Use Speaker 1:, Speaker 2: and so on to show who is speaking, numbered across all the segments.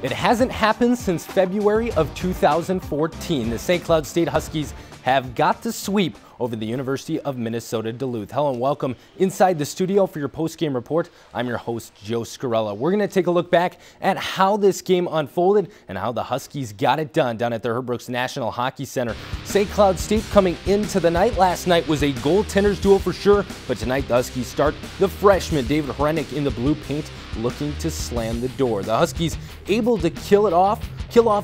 Speaker 1: It hasn't happened since February of 2014. The St. Cloud State Huskies have got the sweep over the University of Minnesota Duluth. Hello and welcome inside the studio for your post-game report. I'm your host, Joe Scarella. We're going to take a look back at how this game unfolded and how the Huskies got it done down at the Herb Brooks National Hockey Center. St. Cloud State coming into the night. Last night was a goaltender's duel for sure, but tonight the Huskies start the freshman David Hrenek in the blue paint looking to slam the door. The Huskies able to kill off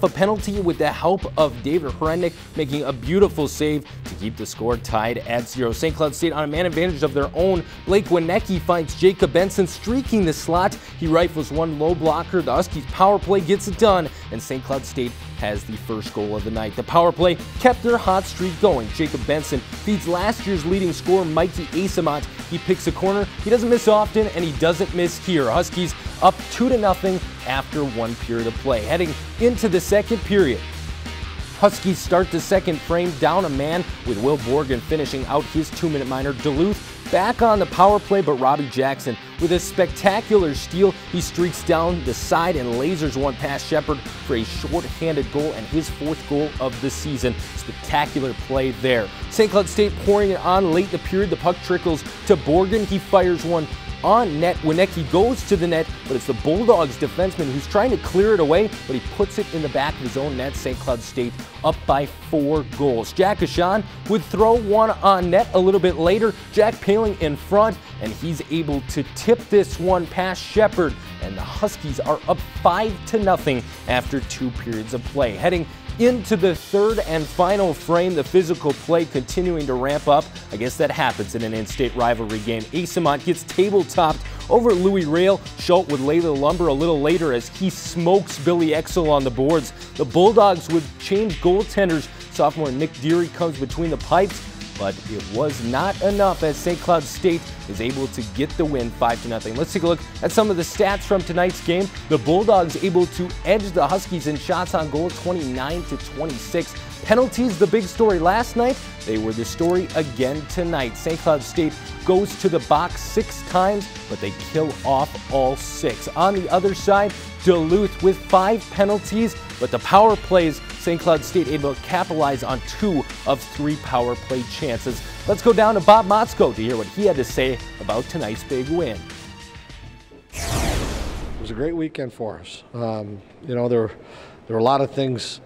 Speaker 1: a penalty with the help of David Hrenek making a beautiful save to keep the score tied at 0. St. Cloud State on a man advantage of their own. Blake Wienecki finds Jacob Benson streaking the slot. He rifles one low blocker. The Huskies power play gets it done, and St. Cloud State has the first goal of the night. The power play kept their hot streak going. Jacob Benson feeds last year's leading scorer Mikey Asamont. He picks a corner. He doesn't miss often, and he doesn't miss here. Huskies up 2-0 after one period of play. Heading into the second period, Huskies start the second frame down a man with Will Borgen finishing out his 2-minute minor. Duluth back on the power play, but Robbie Jackson with a spectacular steal. He streaks down the side and lasers one past Shepard for a short-handed goal and his fourth goal of the season. Spectacular play there. St. Cloud State pouring it on late in the period. The puck trickles to Borgen. He fires one on net. Wienecki goes to the net, but it's the Bulldogs defenseman who's trying to clear it away, but he puts it in the back of his own net. St. Cloud State up by 4 goals. Jack Ashan would throw one on net a little bit later. Jack Paling in front, and he's able to tip this one past Shepard, and the Huskies are up 5-0 after 2 periods of play. Heading into the third and final frame, the physical play continuing to ramp up. I guess that happens in an in-state rivalry game. Asamont gets table-topped over Louis Rail. Schultz would lay the lumber a little later as he smokes Billy Exel on the boards. The Bulldogs would change goaltenders. Sophomore Nick Deary comes between the pipes, but it was not enough as St. Cloud State is able to get the win 5-0. Let's take a look at some of the stats from tonight's game. The Bulldogs able to edge the Huskies in shots on goal 29-26. Penalties, the big story last night. They were the story again tonight. St. Cloud State goes to the box 6 times, but they kill off all 6. On the other side, Duluth with 5 penalties, but the power plays, St. Cloud State able to capitalize on 2 of 3 power play chances. Let's go down to Bob Motzko to hear what he had to say about tonight's big win.
Speaker 2: It was a great weekend for us. You know, there were a lot of things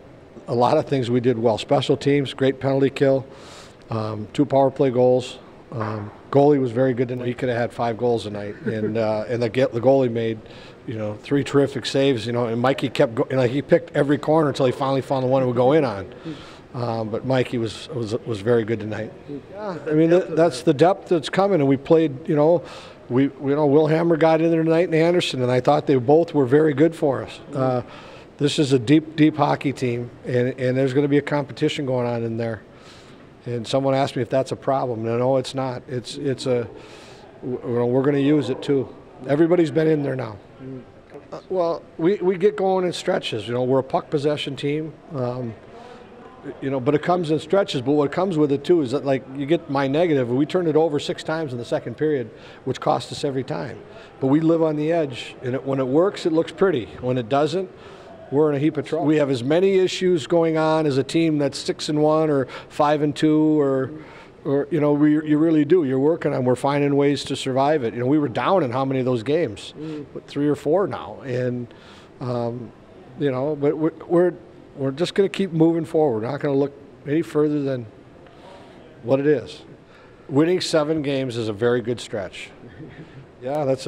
Speaker 2: we did well. Special teams, great penalty kill, 2 power play goals. Goalie was very good tonight. He could have had 5 goals tonight, and the goalie made, 3 terrific saves. And Mikey kept he picked every corner until he finally found the one that would go in on. But Mikey was very good tonight. Yeah, I mean that's the depth that's coming, and we played. Will Hammer got in there tonight and Anderson, and I thought they both were very good for us. This is a deep hockey team, and there's going to be a competition going on in there. And someone asked me if that's a problem. No, it's not. It's we're going to use it too. Everybody's been in there now. Well, we get going in stretches. We're a puck possession team. But it comes in stretches. But what comes with it too is that, like, you get my negative. We turned it over 6 times in the second period, which cost us every time. But we live on the edge, and when it works, it looks pretty. When it doesn't, we're in a heap of trouble. We have as many issues going on as a team that's 6-1 or 5-2 or you really do. You're working on. We're finding ways to survive it. We were down in how many of those games? 3 or 4 now, and but we're just going to keep moving forward. We're not going to look any further than what it is. Winning 7 games is a very good stretch. Yeah, that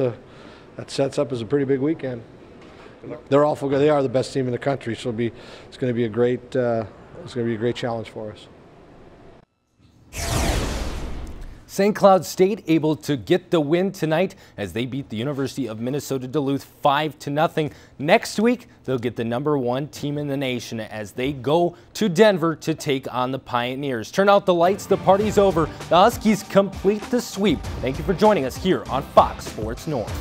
Speaker 2: sets up as a pretty big weekend. They're awful good. They are the best team in the country, so it's going to be a great challenge for us.
Speaker 1: St. Cloud State able to get the win tonight as they beat the University of Minnesota Duluth 5-0. Next week, they'll get the #1 team in the nation as they go to Denver to take on the Pioneers. Turn out the lights, the party's over. The Huskies complete the sweep. Thank you for joining us here on Fox Sports North.